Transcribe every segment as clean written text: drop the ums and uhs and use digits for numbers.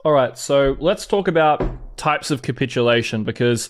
All right, so let's talk about types of capitulation, because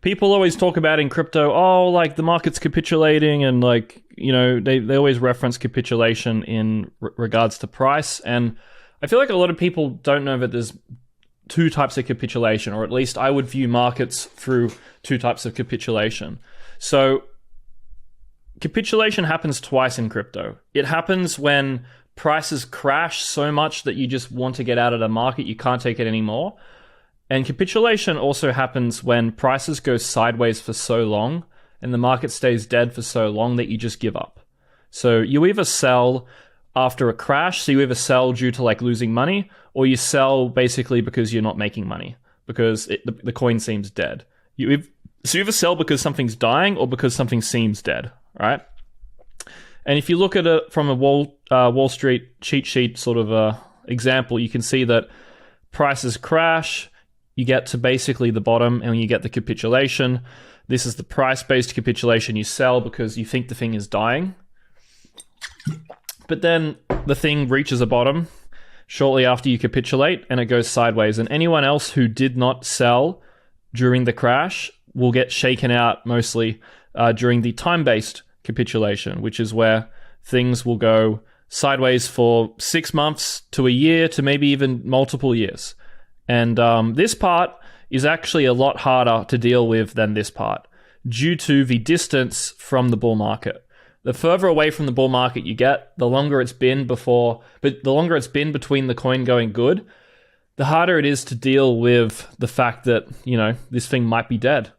people always talk about in crypto, oh, like the market's capitulating, and like, they always reference capitulation in regards to price. And I feel like a lot of people don't know that there's two types of capitulation, or at least I would view markets through two types of capitulation. So capitulation happens twice in crypto. It happens when prices crash so much that you just want to get out of the market, you can't take it anymore. And capitulation also happens when prices go sideways for so long and the market stays dead for so long that you just give up. So you either sell after a crash, so you either sell due to like losing money, or you sell basically because you're not making money, because the coin seems dead. So you either sell because something's dying or because something seems dead, right? And if you look at it from a Wall Street cheat sheet sort of example, you can see that prices crash, you get to basically the bottom, and you get the capitulation. This is the price-based capitulation. You sell because you think the thing is dying. But then the thing reaches a bottom shortly after you capitulate, and it goes sideways. And anyone else who did not sell during the crash will get shaken out mostly during the time-based capitulation, which is where things will go sideways for 6 months to a year to maybe even multiple years. And this part is actually a lot harder to deal with than this part, due to the distance from the bull market. The further away from the bull market you get, the longer it's been between the coin going good, the harder it is to deal with the fact that, this thing might be dead.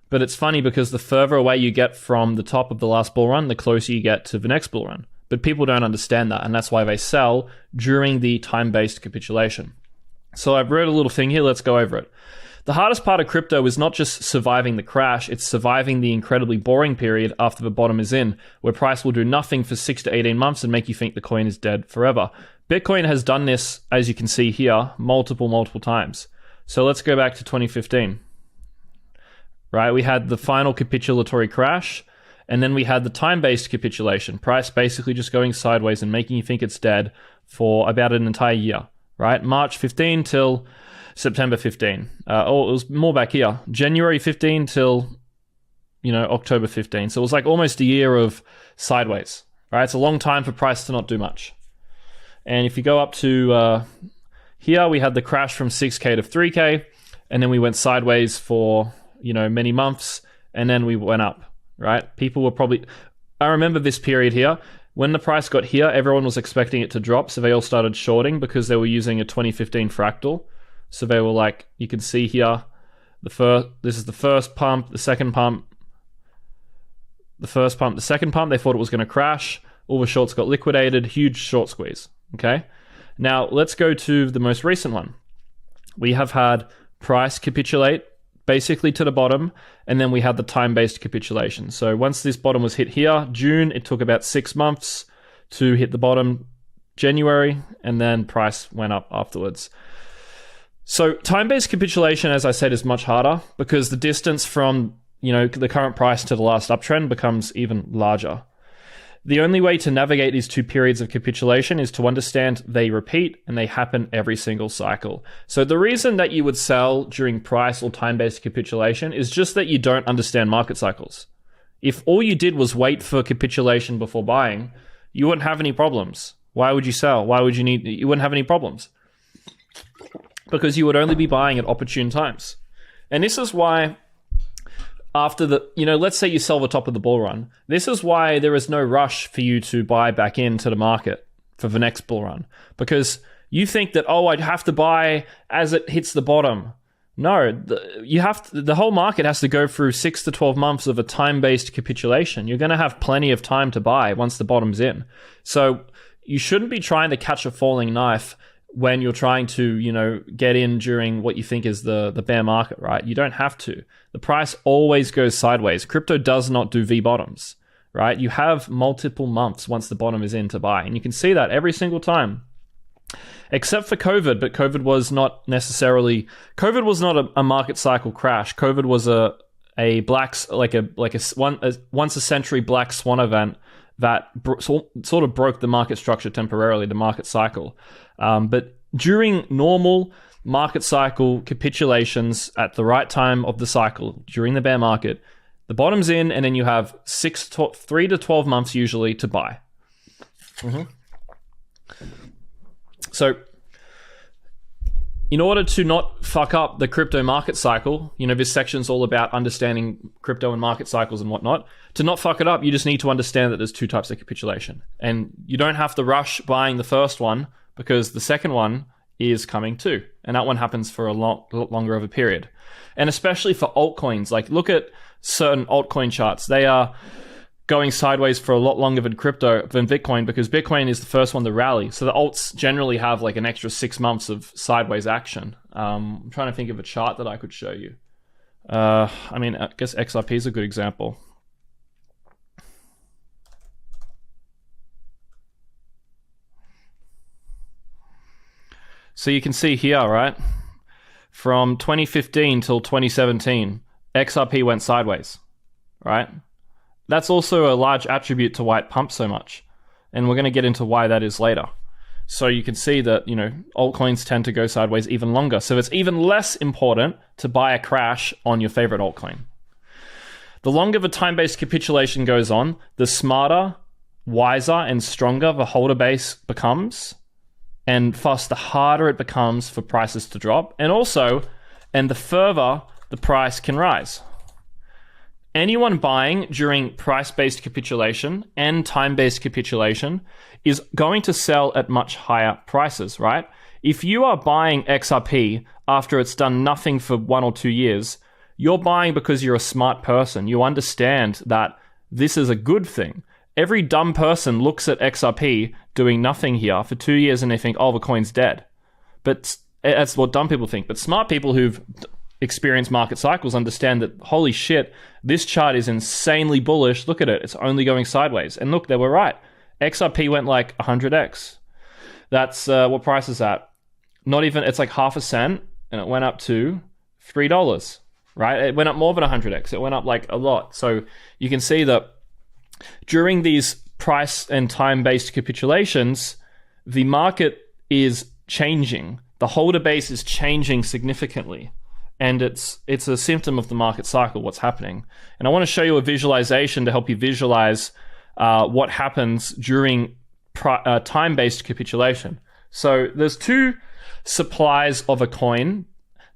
But it's funny because the further away you get from the top of the last bull run, the closer you get to the next bull run. But people don't understand that, and that's why they sell during the time-based capitulation. So I've wrote a little thing here, let's go over it. The hardest part of crypto is not just surviving the crash, it's surviving the incredibly boring period after the bottom is in, where price will do nothing for 6 to 18 months and make you think the coin is dead forever. Bitcoin has done this, as you can see here, multiple times. So let's go back to 2015. Right, we had the final capitulatory crash, and then we had the time-based capitulation, price basically just going sideways and making you think it's dead for about an entire year, right? March 15 till September 15. It was more back here. January 15 till, October 15. So it was like almost a year of sideways, right? It's a long time for price to not do much. And if you go up to here, we had the crash from 6K to 3K, and then we went sideways for many months, and then we went up, right? People were I remember this period here, when the price got here, everyone was expecting it to drop, so they all started shorting because they were using a 2015 fractal. So they were like, you can see here, this is the first pump, the second pump, the first pump, the second pump, they thought it was going to crash, all the shorts got liquidated, huge short squeeze, okay? Now, let's go to the most recent one. We have had price capitulate, basically to the bottom, and then we had the time-based capitulation. So once this bottom was hit here, June, it took about 6 months to hit the bottom, January, and then price went up afterwards. So time-based capitulation, as I said, is much harder because the distance from, the current price to the last uptrend becomes even larger. The only way to navigate these two periods of capitulation is to understand they repeat and they happen every single cycle. So the reason that you would sell during price or time-based capitulation is just that you don't understand market cycles. If all you did was wait for capitulation before buying, you wouldn't have any problems. Why would you sell? You wouldn't have any problems. Because you would only be buying at opportune times. And this is why after let's say you sell the top of the bull run. This is why there is no rush for you to buy back into the market for the next bull run. Because you think that, I'd have to buy as it hits the bottom. No, the whole market has to go through 6 to 12 months of a time-based capitulation. You're going to have plenty of time to buy once the bottom's in. So you shouldn't be trying to catch a falling knife when you're trying to, get in during what you think is the bear market, right? You don't have to. The price always goes sideways. Crypto does not do V-bottoms, right? You have multiple months once the bottom is in to buy. And you can see that every single time. Except for COVID, but COVID was not a market cycle crash. COVID was a once a century black swan event that sort of broke the market structure temporarily, the market cycle. But during normal market cycle capitulations at the right time of the cycle, during the bear market, the bottom's in, and then you have 3 to 12 months usually to buy. So in order to not fuck up the crypto market cycle, this section's all about understanding crypto and market cycles and whatnot. To not fuck it up, you just need to understand that there's two types of capitulation. And you don't have to rush buying the first one, because the second one is coming too. And that one happens for a lot longer of a period. And especially for altcoins, like look at certain altcoin charts. They are going sideways for a lot longer than crypto, than Bitcoin, because Bitcoin is the first one to rally. So the alts generally have like an extra 6 months of sideways action. I'm trying to think of a chart that I could show you. I guess XRP is a good example. So you can see here, right? From 2015 till 2017, XRP went sideways, right? That's also a large attribute to why it pumped so much. And we're going to get into why that is later. So you can see that, altcoins tend to go sideways even longer. So it's even less important to buy a crash on your favorite altcoin. The longer the time-based capitulation goes on, the smarter, wiser, and stronger the holder base becomes. And thus, the harder it becomes for prices to drop. And the further the price can rise. Anyone buying during price-based capitulation and time-based capitulation is going to sell at much higher prices, right? If you are buying XRP after it's done nothing for 1 or 2 years, you're buying because you're a smart person. You understand that this is a good thing. Every dumb person looks at XRP doing nothing here for 2 years and they think, oh, the coin's dead. But that's what dumb people think. But smart people who've experienced market cycles understand that, holy shit, this chart is insanely bullish. Look at it. It's only going sideways. And look, they were right. XRP went like 100x. That's what price is that? Not even, it's like half a cent, and it went up to $3, right? It went up more than 100x. It went up like a lot. So you can see that during these price and time-based capitulations, the market is changing. The holder base is changing significantly. And it's a symptom of the market cycle, what's happening. And I want to show you a visualization to help you visualize what happens during time-based capitulation. So there's two supplies of a coin.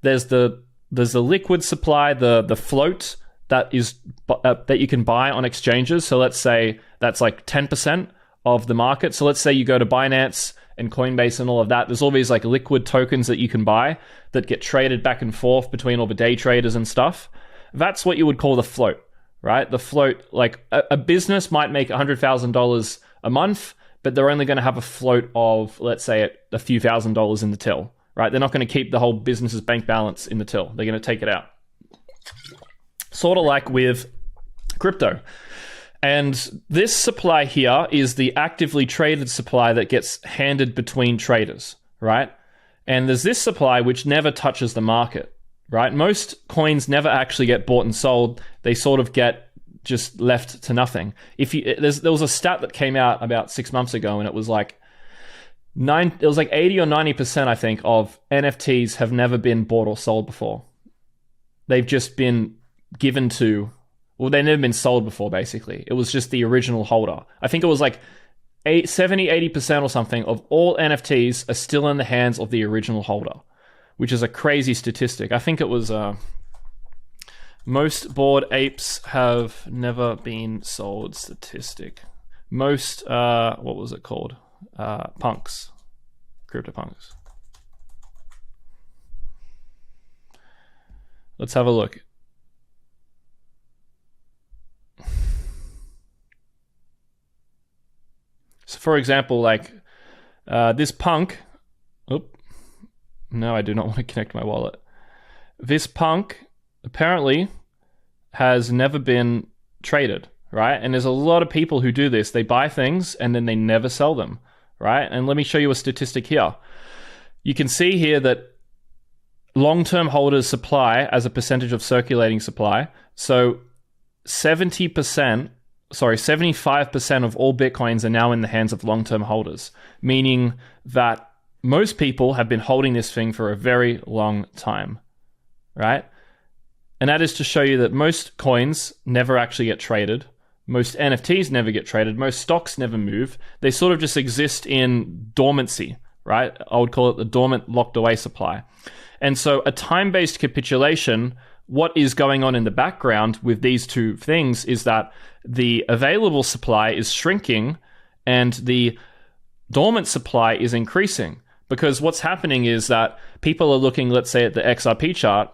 There's the liquid supply, the float that you can buy on exchanges. So let's say that's like 10% of the market. So let's say you go to Binance and Coinbase and all of that. There's all these like liquid tokens that you can buy that get traded back and forth between all the day traders and stuff. That's what you would call the float, right? The float, like a business might make $100,000 a month, but they're only going to have a float of, let's say, a few $1,000s in the till, right? They're not going to keep the whole business's bank balance in the till. They're going to take it out. Sort of like with crypto. And this supply here is the actively traded supply that gets handed between traders, right? And there's this supply which never touches the market, right? Most coins never actually get bought and sold. They sort of get just left to nothing. There was a stat that came out about 6 months ago, and it was like 80 or 90%, I think, of NFTs have never been bought or sold before. They've just been given to, well, they've never been sold before, basically. It was just the original holder. I think it was like 70-80% or something of all NFTs are still in the hands of the original holder, which is a crazy statistic. I think it was most Bored Apes have never been sold statistic. Most, what was it called? Punks. CryptoPunks. Let's have a look. So for example, like this punk, no, I do not want to connect my wallet. This punk apparently has never been traded, right? And there's a lot of people who do this. They buy things and then they never sell them, right? And let me show you a statistic here. You can see here that long-term holders supply as a percentage of circulating supply. So 75% of all Bitcoins are now in the hands of long-term holders, meaning that most people have been holding this thing for a very long time, right? And that is to show you that most coins never actually get traded. Most NFTs never get traded. Most stocks never move. They sort of just exist in dormancy, right? I would call it the dormant locked away supply. And so a time-based capitulation, what is going on in the background with these two things is that the available supply is shrinking and the dormant supply is increasing. Because what's happening is that people are looking, let's say, at the XRP chart,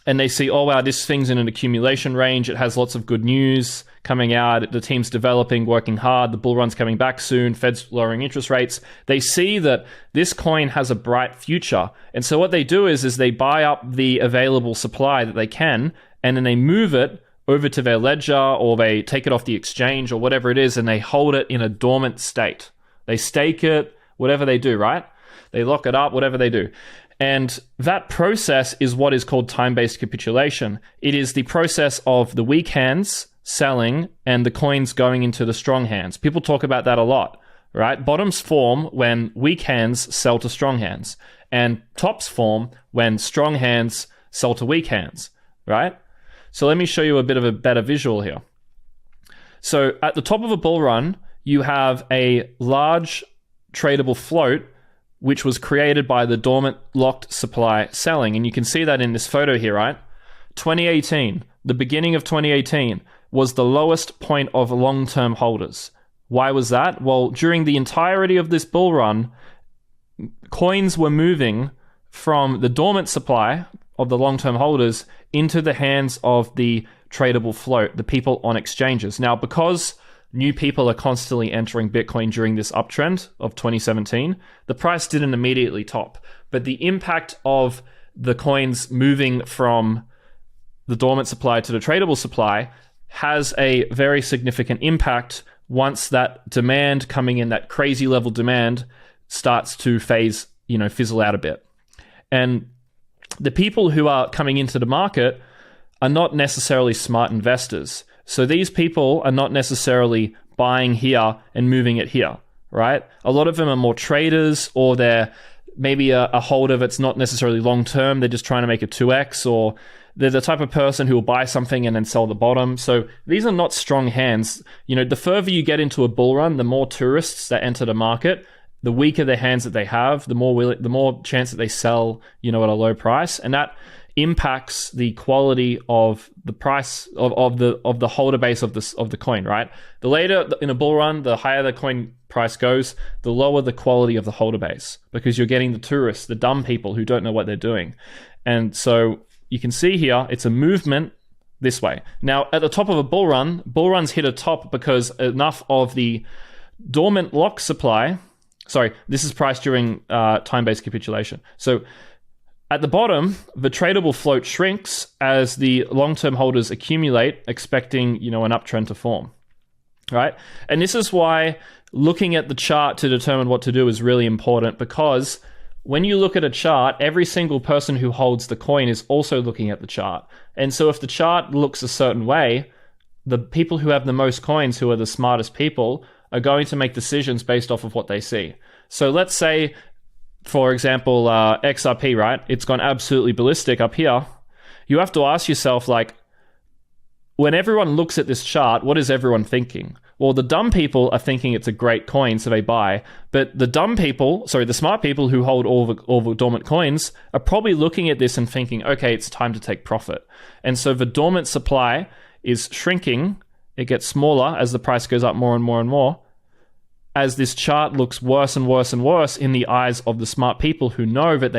and they see, oh, wow, this thing's in an accumulation range. It has lots of good news coming out. The team's developing, working hard. The bull run's coming back soon. Fed's lowering interest rates. They see that this coin has a bright future. And so what they do is they buy up the available supply that they can, and then they move it over to their ledger, or they take it off the exchange or whatever it is, and they hold it in a dormant state. They stake it, whatever they do, right? They lock it up, whatever they do. And that process is what is called time-based capitulation. It is the process of the weak hands selling and the coins going into the strong hands. People talk about that a lot, right? Bottoms form when weak hands sell to strong hands, and tops form when strong hands sell to weak hands, right? So let me show you a bit of a better visual here. So at the top of a bull run, you have a large tradable float which was created by the dormant locked supply selling. And you can see that in this photo here, right? 2018, the beginning of 2018, was the lowest point of long-term holders. Why was that? Well, during the entirety of this bull run, coins were moving from the dormant supply of the long-term holders into the hands of the tradable float, the people on exchanges. Now, because new people are constantly entering Bitcoin during this uptrend of 2017, the price didn't immediately top. But the impact of the coins moving from the dormant supply to the tradable supply has a very significant impact once that demand coming in, that crazy level demand, starts to fizzle out a bit. And the people who are coming into the market are not necessarily smart investors. So these people are not necessarily buying here and moving it here, right? A lot of them are more traders, or they're maybe a holder that's not necessarily long-term. They're just trying to make a 2x, or they're the type of person who will buy something and then sell the bottom. So these are not strong hands. The further you get into a bull run, the more tourists that enter the market, the weaker the hands that they have, the more chance that they sell, at a low price. And that impacts the quality of the price of the holder base of the coin, right? The later in a bull run, the higher the coin price goes, the lower the quality of the holder base, because you're getting the tourists, the dumb people who don't know what they're doing. And so you can see here, it's a movement this way. Now, at the top of a bull runs hit a top because enough of the dormant lock supply, this is priced during time-based capitulation. So at the bottom, the tradable float shrinks as the long-term holders accumulate, expecting, an uptrend to form, right? And this is why looking at the chart to determine what to do is really important, because when you look at a chart, every single person who holds the coin is also looking at the chart. And so if the chart looks a certain way, the people who have the most coins, who are the smartest people, are going to make decisions based off of what they see. So let's say, for example, XRP, right? It's gone absolutely ballistic up here. You have to ask yourself, when everyone looks at this chart, what is everyone thinking? Well, the dumb people are thinking it's a great coin, so they buy. But the smart people who hold all the dormant coins are probably looking at this and thinking, okay, it's time to take profit. And so the dormant supply is shrinking. It gets smaller as the price goes up more and more and more, as this chart looks worse and worse and worse in the eyes of the smart people who know that they